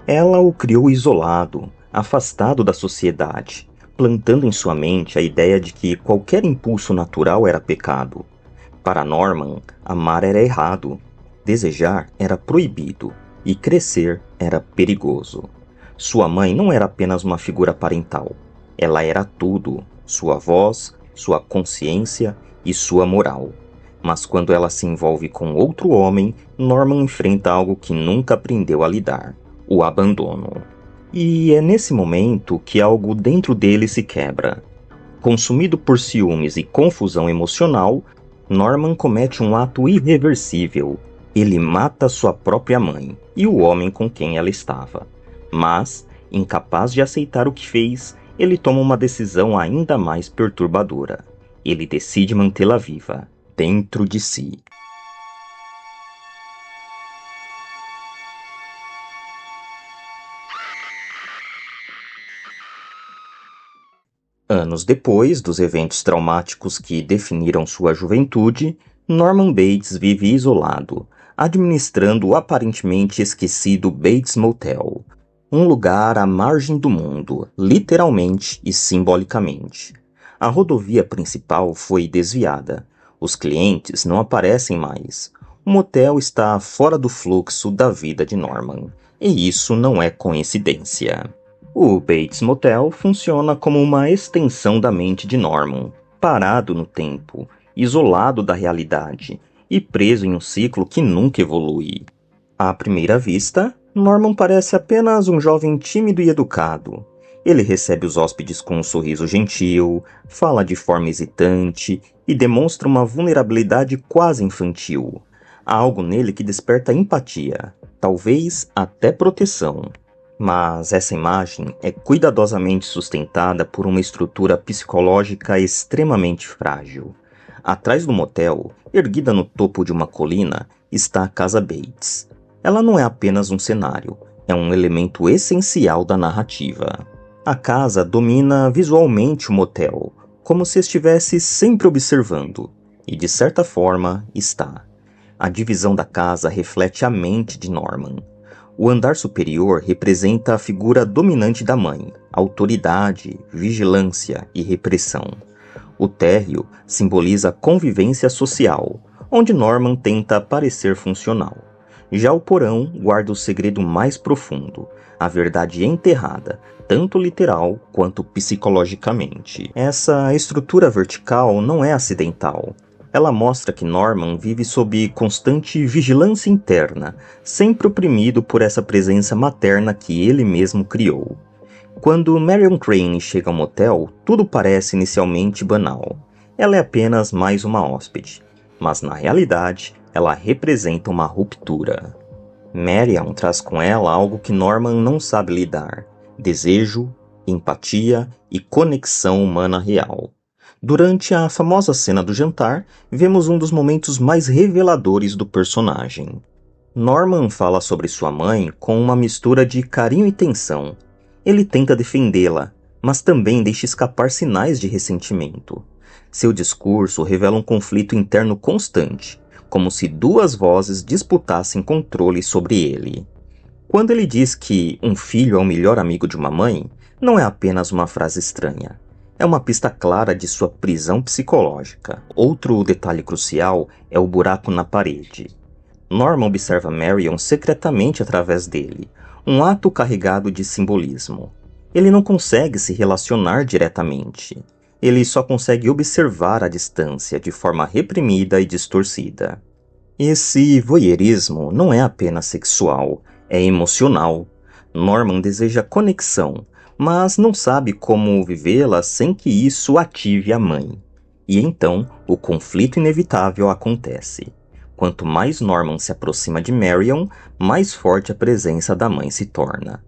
Ela o criou isolado, afastado da sociedade, plantando em sua mente a ideia de que qualquer impulso natural era pecado. Para Norman, amar era errado, desejar era proibido e crescer era perigoso. Sua mãe não era apenas uma figura parental, ela era tudo: sua voz, sua consciência e sua moral. Mas quando ela se envolve com outro homem, Norman enfrenta algo que nunca aprendeu a lidar: o abandono. E é nesse momento que algo dentro dele se quebra. Consumido por ciúmes e confusão emocional, Norman comete um ato irreversível. Ele mata sua própria mãe e o homem com quem ela estava. Mas, incapaz de aceitar o que fez, ele toma uma decisão ainda mais perturbadora. Ele decide mantê-la viva, dentro de si. Anos depois dos eventos traumáticos que definiram sua juventude, Norman Bates vive isolado, administrando o aparentemente esquecido Bates Motel, um lugar à margem do mundo, literalmente e simbolicamente. A rodovia principal foi desviada. Os clientes não aparecem mais. O motel está fora do fluxo da vida de Norman. E isso não é coincidência. O Bates Motel funciona como uma extensão da mente de Norman, parado no tempo, isolado da realidade e preso em um ciclo que nunca evolui. À primeira vista, Norman parece apenas um jovem tímido e educado. Ele recebe os hóspedes com um sorriso gentil, fala de forma hesitante e demonstra uma vulnerabilidade quase infantil. Há algo nele que desperta empatia, talvez até proteção. Mas essa imagem é cuidadosamente sustentada por uma estrutura psicológica extremamente frágil. Atrás do motel, erguida no topo de uma colina, está a Casa Bates. Ela não é apenas um cenário, é um elemento essencial da narrativa. A casa domina visualmente o motel, como se estivesse sempre observando, e de certa forma está. A divisão da casa reflete a mente de Norman. O andar superior representa a figura dominante da mãe, autoridade, vigilância e repressão. O térreo simboliza a convivência social, onde Norman tenta parecer funcional. Já o porão guarda o segredo mais profundo, a verdade enterrada, tanto literal quanto psicologicamente. Essa estrutura vertical não é acidental. Ela mostra que Norman vive sob constante vigilância interna, sempre oprimido por essa presença materna que ele mesmo criou. Quando Marion Crane chega ao motel, tudo parece inicialmente banal. Ela é apenas mais uma hóspede, mas na realidade, ela representa uma ruptura. Marion traz com ela algo que Norman não sabe lidar: desejo, empatia e conexão humana real. Durante a famosa cena do jantar, vemos um dos momentos mais reveladores do personagem. Norman fala sobre sua mãe com uma mistura de carinho e tensão. Ele tenta defendê-la, mas também deixa escapar sinais de ressentimento. Seu discurso revela um conflito interno constante, como se duas vozes disputassem controle sobre ele. Quando ele diz que um filho é o melhor amigo de uma mãe, não é apenas uma frase estranha. É uma pista clara de sua prisão psicológica. Outro detalhe crucial é o buraco na parede. Norman observa Marion secretamente através dele, um ato carregado de simbolismo. Ele não consegue se relacionar diretamente. Ele só consegue observar à distância, de forma reprimida e distorcida. Esse voyeurismo não é apenas sexual, é emocional. Norman deseja conexão, mas não sabe como vivê-la sem que isso ative a mãe. E então, o conflito inevitável acontece. Quanto mais Norman se aproxima de Marion, mais forte a presença da mãe se torna.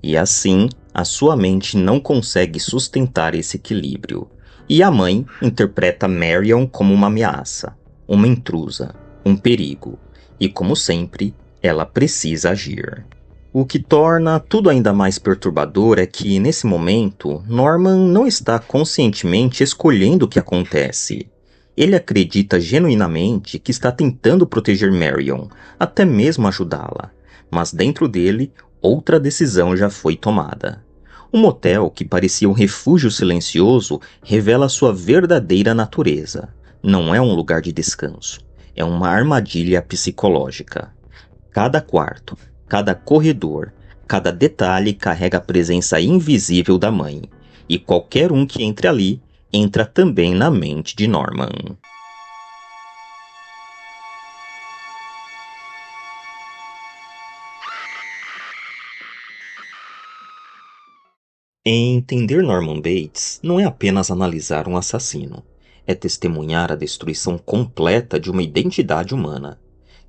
E assim, a sua mente não consegue sustentar esse equilíbrio. E a mãe interpreta Marion como uma ameaça, uma intrusa, um perigo. E como sempre, ela precisa agir. O que torna tudo ainda mais perturbador é que, nesse momento, Norman não está conscientemente escolhendo o que acontece. Ele acredita genuinamente que está tentando proteger Marion, até mesmo ajudá-la. mas dentro dele, outra decisão já foi tomada. O motel, que parecia um refúgio silencioso, revela sua verdadeira natureza. Não é um lugar de descanso, é uma armadilha psicológica. Cada quarto, cada corredor, cada detalhe carrega a presença invisível da mãe, e qualquer um que entre ali, entra também na mente de Norman. Entender Norman Bates não é apenas analisar um assassino, é testemunhar a destruição completa de uma identidade humana.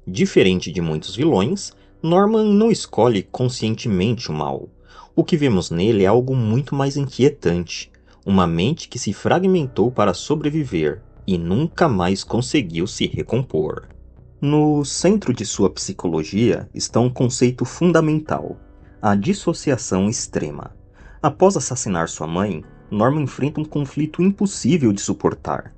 Diferente de muitos vilões, Norman não escolhe conscientemente o mal. O que vemos nele é algo muito mais inquietante, uma mente que se fragmentou para sobreviver e nunca mais conseguiu se recompor. No centro de sua psicologia está um conceito fundamental: a dissociação extrema. Após assassinar sua mãe, Norman enfrenta um conflito impossível de suportar.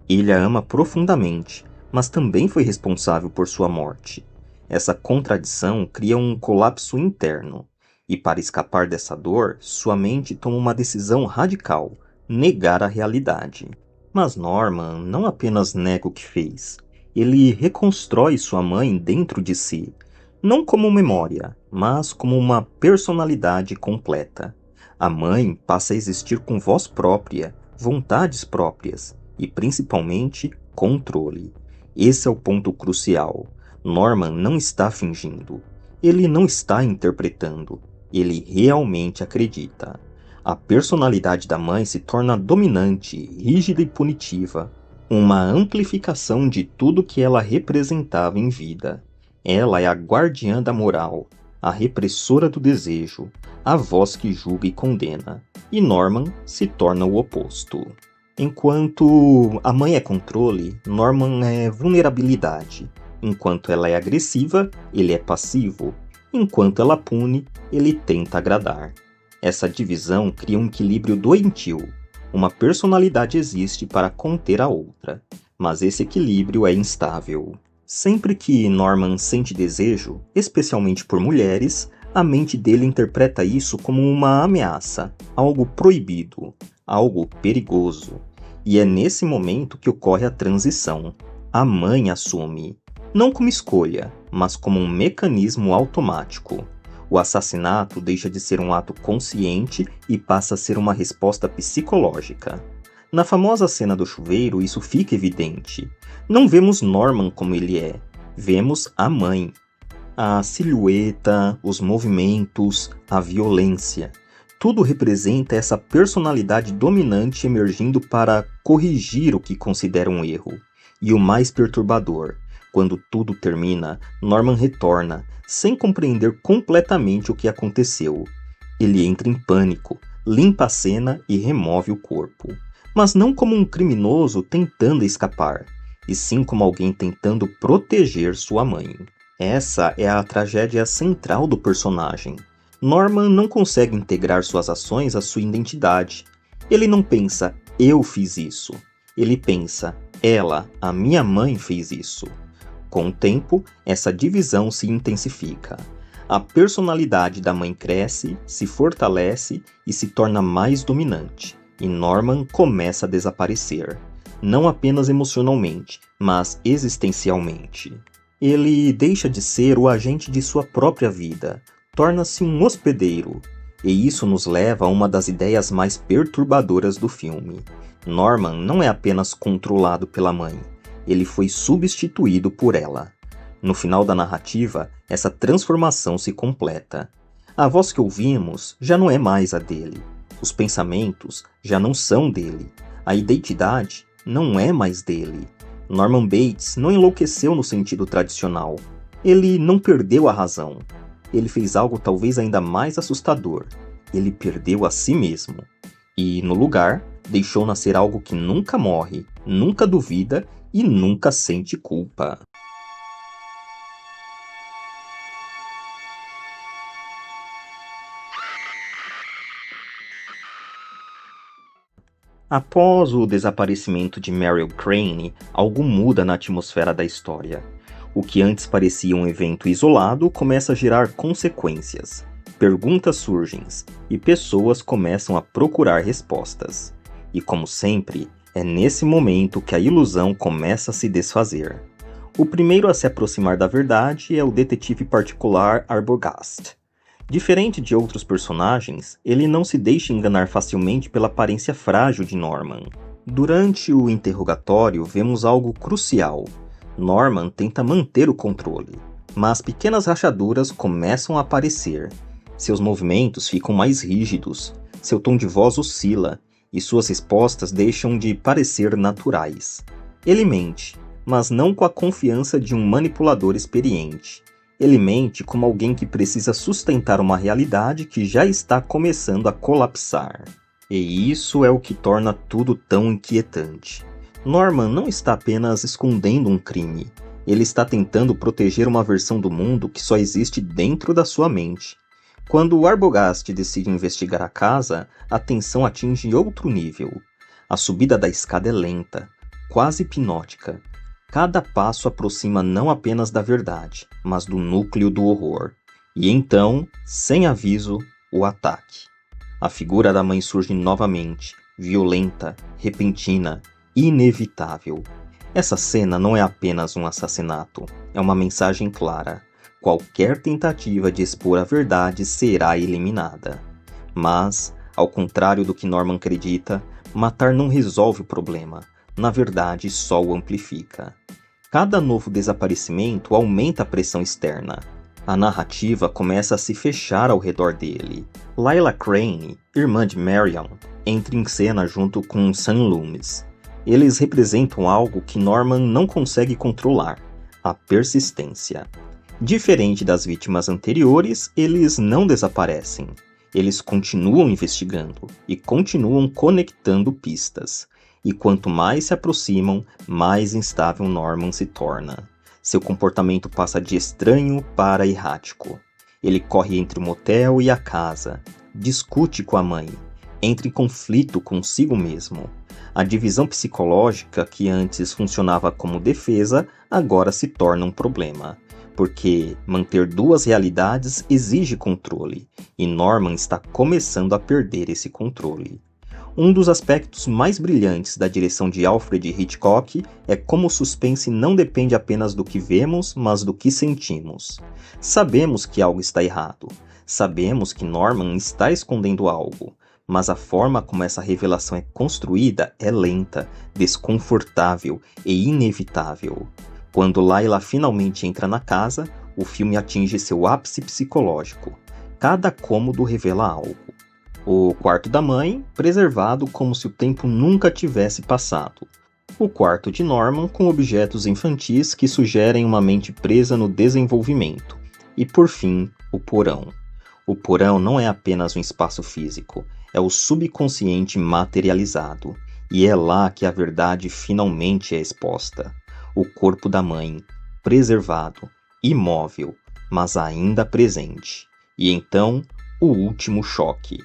Ele a ama profundamente, mas também foi responsável por sua morte. Essa contradição cria um colapso interno, e para escapar dessa dor, sua mente toma uma decisão radical: negar a realidade. Mas Norman não apenas nega o que fez, ele reconstrói sua mãe dentro de si, não como memória, mas como uma personalidade completa. A mãe passa a existir com voz própria, vontades próprias e, principalmente, controle. Esse é o ponto crucial. Norman não está fingindo. Ele não está interpretando. Ele realmente acredita. A personalidade da mãe se torna dominante, rígida e punitiva. Uma amplificação de tudo que ela representava em vida. Ela é a guardiã da moral, a repressora do desejo, a voz que julga e condena. E Norman se torna o oposto. Enquanto a mãe é controle, Norman é vulnerabilidade. Enquanto ela é agressiva, ele é passivo. Enquanto ela pune, ele tenta agradar. Essa divisão cria um equilíbrio doentio. Uma personalidade existe para conter a outra, mas esse equilíbrio é instável. Sempre que Norman sente desejo, especialmente por mulheres, a mente dele interpreta isso como uma ameaça, algo proibido, algo perigoso. E é nesse momento que ocorre a transição. A mãe assume, não como escolha, mas como um mecanismo automático. O assassinato deixa de ser um ato consciente e passa a ser uma resposta psicológica. Na famosa cena do chuveiro, isso fica evidente. Não vemos Norman como ele é, vemos a mãe. A silhueta, os movimentos, a violência. Tudo representa essa personalidade dominante emergindo para corrigir o que considera um erro. E o mais perturbador, quando tudo termina, Norman retorna, sem compreender completamente o que aconteceu. Ele entra em pânico, limpa a cena e remove o corpo. Mas não como um criminoso tentando escapar, e sim como alguém tentando proteger sua mãe. Essa é a tragédia central do personagem. Norman não consegue integrar suas ações à sua identidade. Ele não pensa, eu fiz isso. Ele pensa, ela, a minha mãe, fez isso. Com o tempo, essa divisão se intensifica. A personalidade da mãe cresce, se fortalece e se torna mais dominante. E Norman começa a desaparecer. Não apenas emocionalmente, mas existencialmente. Ele deixa de ser o agente de sua própria vida, torna-se um hospedeiro. E isso nos leva a uma das ideias mais perturbadoras do filme. Norman não é apenas controlado pela mãe, ele foi substituído por ela. No final da narrativa, essa transformação se completa. A voz que ouvimos já não é mais a dele. Os pensamentos já não são dele. A identidade não é mais dele. Norman Bates não enlouqueceu no sentido tradicional. Ele não perdeu a razão. Ele fez algo talvez ainda mais assustador. Ele perdeu a si mesmo. E, no lugar, deixou nascer algo que nunca morre, nunca duvida e nunca sente culpa. Após o desaparecimento de Meryl Crane, algo muda na atmosfera da história. O que antes parecia um evento isolado começa a gerar consequências. Perguntas surgem e pessoas começam a procurar respostas. E como sempre, é nesse momento que a ilusão começa a se desfazer. O primeiro a se aproximar da verdade é o detetive particular Arbogast. Diferente de outros personagens, ele não se deixa enganar facilmente pela aparência frágil de Norman. Durante o interrogatório, vemos algo crucial. Norman tenta manter o controle, mas pequenas rachaduras começam a aparecer. Seus movimentos ficam mais rígidos, seu tom de voz oscila, e suas respostas deixam de parecer naturais. Ele mente, mas não com a confiança de um manipulador experiente. Ele mente como alguém que precisa sustentar uma realidade que já está começando a colapsar. E isso é o que torna tudo tão inquietante. Norman não está apenas escondendo um crime. Ele está tentando proteger uma versão do mundo que só existe dentro da sua mente. Quando o Arbogast decide investigar a casa, a tensão atinge outro nível. A subida da escada é lenta, quase hipnótica. Cada passo aproxima não apenas da verdade, mas do núcleo do horror. E então, sem aviso, o ataque. A figura da mãe surge novamente, violenta, repentina, inevitável. Essa cena não é apenas um assassinato, é uma mensagem clara. Qualquer tentativa de expor a verdade será eliminada. Mas, ao contrário do que Norman acredita, matar não resolve o problema. Na verdade, só o amplifica. Cada novo desaparecimento aumenta a pressão externa. A narrativa começa a se fechar ao redor dele. Lila Crane, irmã de Marion, entra em cena junto com Sam Loomis. Eles representam algo que Norman não consegue controlar: a persistência. Diferente das vítimas anteriores, eles não desaparecem. Eles continuam investigando e continuam conectando pistas. E quanto mais se aproximam, mais instável Norman se torna. Seu comportamento passa de estranho para errático. Ele corre entre o motel e a casa, discute com a mãe, entra em conflito consigo mesmo. A divisão psicológica, que antes funcionava como defesa, agora se torna um problema. Porque manter duas realidades exige controle, e Norman está começando a perder esse controle. Um dos aspectos mais brilhantes da direção de Alfred Hitchcock é como o suspense não depende apenas do que vemos, mas do que sentimos. Sabemos que algo está errado, sabemos que Norman está escondendo algo, mas a forma como essa revelação é construída é lenta, desconfortável e inevitável. Quando Lila finalmente entra na casa, o filme atinge seu ápice psicológico. Cada cômodo revela algo. O quarto da mãe, preservado como se o tempo nunca tivesse passado. O quarto de Norman, com objetos infantis que sugerem uma mente presa no desenvolvimento. E por fim, o porão. O porão não é apenas um espaço físico, é o subconsciente materializado. E é lá que a verdade finalmente é exposta. O corpo da mãe, preservado, imóvel, mas ainda presente. E então, o último choque.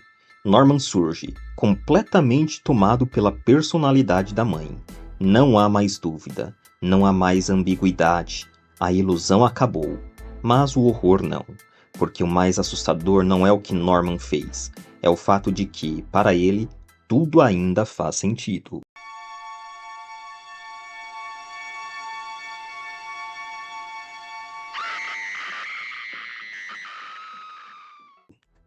Norman surge, completamente tomado pela personalidade da mãe. Não há mais dúvida, não há mais ambiguidade. A ilusão acabou, mas o horror não. Porque o mais assustador não é o que Norman fez, é o fato de que, para ele, tudo ainda faz sentido.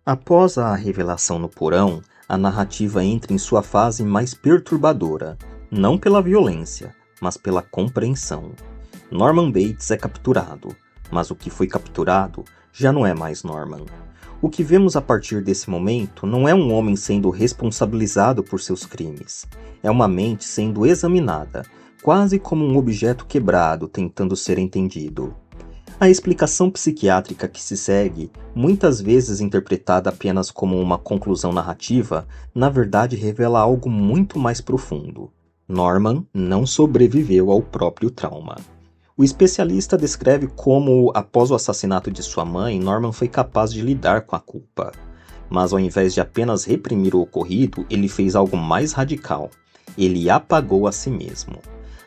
Após a revelação no porão, a narrativa entra em sua fase mais perturbadora, não pela violência, mas pela compreensão. Norman Bates é capturado, mas o que foi capturado já não é mais Norman. O que vemos a partir desse momento não é um homem sendo responsabilizado por seus crimes. É uma mente sendo examinada, quase como um objeto quebrado tentando ser entendido. A explicação psiquiátrica que se segue, muitas vezes interpretada apenas como uma conclusão narrativa, na verdade revela algo muito mais profundo. Norman não sobreviveu ao próprio trauma. O especialista descreve como, após o assassinato de sua mãe, Norman foi capaz de lidar com a culpa. Mas ao invés de apenas reprimir o ocorrido, ele fez algo mais radical. Ele apagou a si mesmo.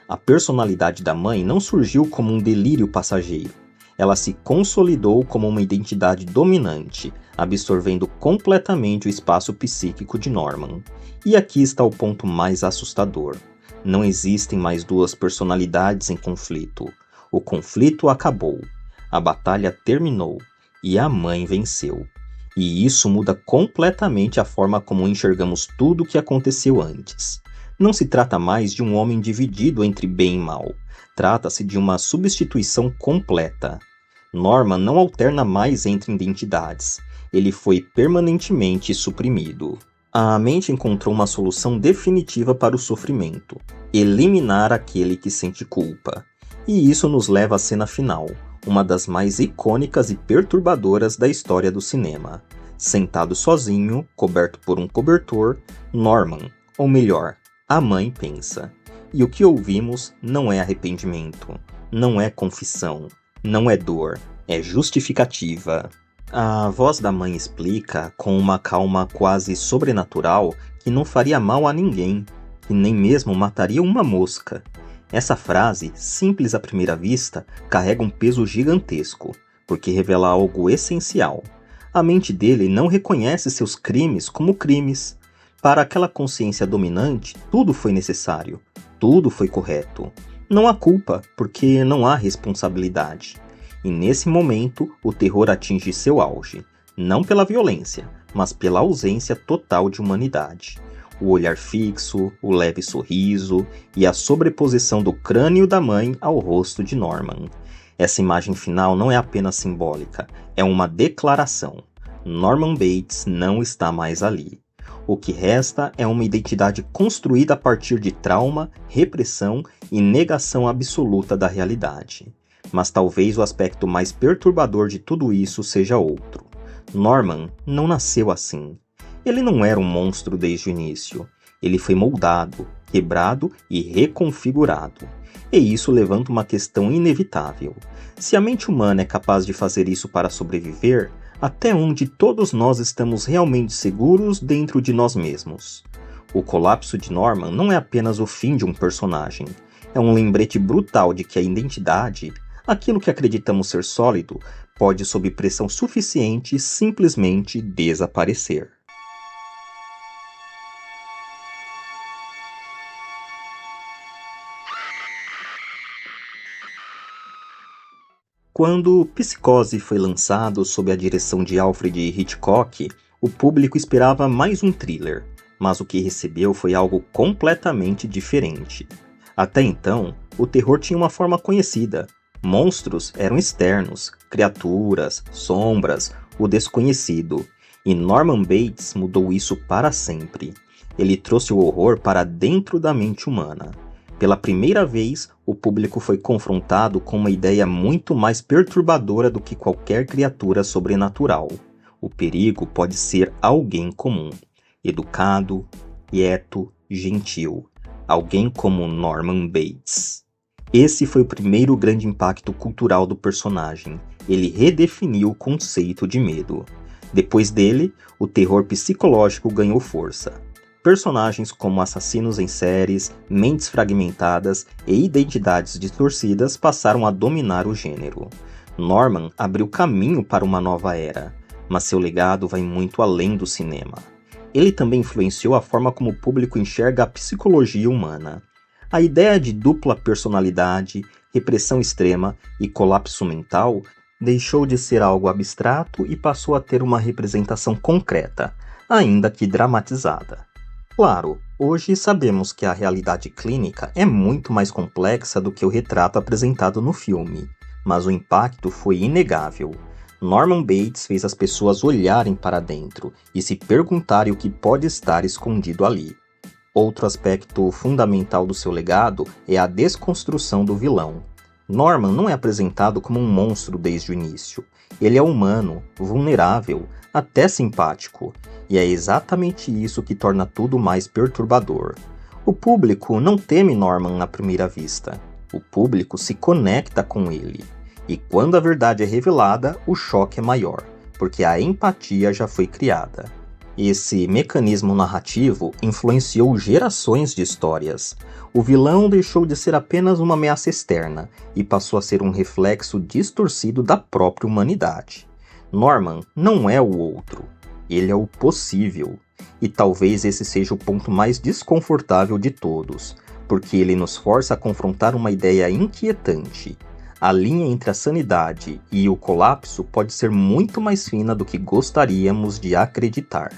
A personalidade da mãe não surgiu como um delírio passageiro. Ela se consolidou como uma identidade dominante, absorvendo completamente o espaço psíquico de Norman. E aqui está o ponto mais assustador. Não existem mais duas personalidades em conflito. O conflito acabou. A batalha terminou. E a mãe venceu. E isso muda completamente a forma como enxergamos tudo o que aconteceu antes. Não se trata mais de um homem dividido entre bem e mal. Trata-se de uma substituição completa. Norman não alterna mais entre identidades. Ele foi permanentemente suprimido. A mente encontrou uma solução definitiva para o sofrimento: eliminar aquele que sente culpa. E isso nos leva à cena final, uma das mais icônicas e perturbadoras da história do cinema. Sentado sozinho, coberto por um cobertor, Norman, ou melhor, a mãe pensa. E o que ouvimos não é arrependimento, não é confissão, não é dor, é justificativa. A voz da mãe explica, com uma calma quase sobrenatural, que não faria mal a ninguém, que nem mesmo mataria uma mosca. Essa frase, simples à primeira vista, carrega um peso gigantesco, porque revela algo essencial. A mente dele não reconhece seus crimes como crimes. Para aquela consciência dominante, tudo foi necessário, tudo foi correto. Não há culpa, porque não há responsabilidade. E nesse momento, o terror atinge seu auge, não pela violência, mas pela ausência total de humanidade. O olhar fixo, o leve sorriso e a sobreposição do crânio da mãe ao rosto de Norman. Essa imagem final não é apenas simbólica, é uma declaração. Norman Bates não está mais ali. O que resta é uma identidade construída a partir de trauma, repressão e negação absoluta da realidade. Mas talvez o aspecto mais perturbador de tudo isso seja outro. Norman não nasceu assim. Ele não era um monstro desde o início. Ele foi moldado, quebrado e reconfigurado. E isso levanta uma questão inevitável. Se a mente humana é capaz de fazer isso para sobreviver, até onde todos nós estamos realmente seguros dentro de nós mesmos? O colapso de Norman não é apenas o fim de um personagem. É um lembrete brutal de que a identidade, aquilo que acreditamos ser sólido, pode, sob pressão suficiente, simplesmente desaparecer. Quando Psicose foi lançado sob a direção de Alfred Hitchcock, o público esperava mais um thriller, mas o que recebeu foi algo completamente diferente. Até então, o terror tinha uma forma conhecida. Monstros eram externos, criaturas, sombras, o desconhecido. E Norman Bates mudou isso para sempre. Ele trouxe o horror para dentro da mente humana. Pela primeira vez, o público foi confrontado com uma ideia muito mais perturbadora do que qualquer criatura sobrenatural. O perigo pode ser alguém comum, educado, quieto, gentil. Alguém como Norman Bates. Esse foi o primeiro grande impacto cultural do personagem. Ele redefiniu o conceito de medo. Depois dele, o terror psicológico ganhou força. Personagens como assassinos em séries, mentes fragmentadas e identidades distorcidas passaram a dominar o gênero. Norman abriu caminho para uma nova era, mas seu legado vai muito além do cinema. Ele também influenciou a forma como o público enxerga a psicologia humana. A ideia de dupla personalidade, repressão extrema e colapso mental deixou de ser algo abstrato e passou a ter uma representação concreta, ainda que dramatizada. Claro, hoje sabemos que a realidade clínica é muito mais complexa do que o retrato apresentado no filme, mas o impacto foi inegável. Norman Bates fez as pessoas olharem para dentro e se perguntarem o que pode estar escondido ali. Outro aspecto fundamental do seu legado é a desconstrução do vilão. Norman não é apresentado como um monstro desde o início. Ele é humano, vulnerável, até simpático. E é exatamente isso que torna tudo mais perturbador. O público não teme Norman na primeira vista. O público se conecta com ele. E quando a verdade é revelada, o choque é maior, porque a empatia já foi criada. Esse mecanismo narrativo influenciou gerações de histórias. O vilão deixou de ser apenas uma ameaça externa e passou a ser um reflexo distorcido da própria humanidade. Norman não é o outro, ele é o possível. E talvez esse seja o ponto mais desconfortável de todos, porque ele nos força a confrontar uma ideia inquietante. A linha entre a sanidade e o colapso pode ser muito mais fina do que gostaríamos de acreditar.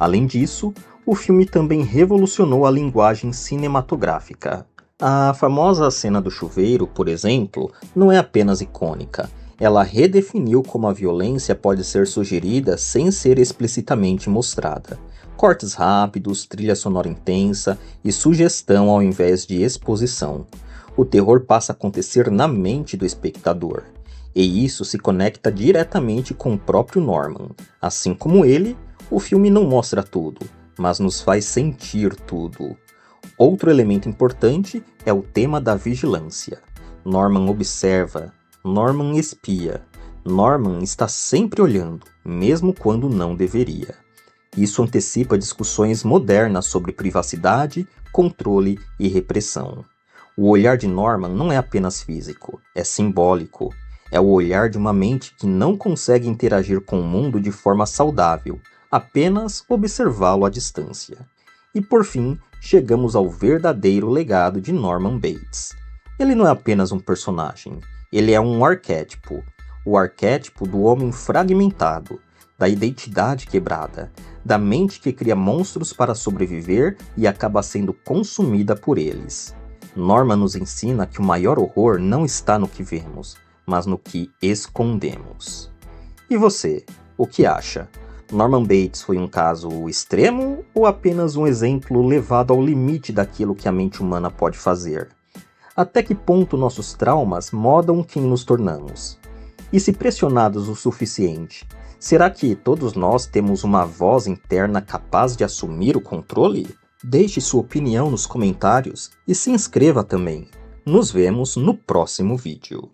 Além disso, o filme também revolucionou a linguagem cinematográfica. A famosa cena do chuveiro, por exemplo, não é apenas icônica. Ela redefiniu como a violência pode ser sugerida sem ser explicitamente mostrada. Cortes rápidos, trilha sonora intensa e sugestão ao invés de exposição. O terror passa a acontecer na mente do espectador. E isso se conecta diretamente com o próprio Norman. Assim como ele, o filme não mostra tudo, mas nos faz sentir tudo. Outro elemento importante é o tema da vigilância. Norman observa, Norman espia, Norman está sempre olhando, mesmo quando não deveria. Isso antecipa discussões modernas sobre privacidade, controle e repressão. O olhar de Norman não é apenas físico, é simbólico. É o olhar de uma mente que não consegue interagir com o mundo de forma saudável, apenas observá-lo à distância. E por fim, chegamos ao verdadeiro legado de Norman Bates. Ele não é apenas um personagem, ele é um arquétipo. O arquétipo do homem fragmentado, da identidade quebrada, da mente que cria monstros para sobreviver e acaba sendo consumida por eles. Norman nos ensina que o maior horror não está no que vemos, mas no que escondemos. E você, o que acha? Norman Bates foi um caso extremo ou apenas um exemplo levado ao limite daquilo que a mente humana pode fazer? Até que ponto nossos traumas modam quem nos tornamos? E se pressionados o suficiente, será que todos nós temos uma voz interna capaz de assumir o controle? Deixe sua opinião nos comentários e se inscreva também. Nos vemos no próximo vídeo.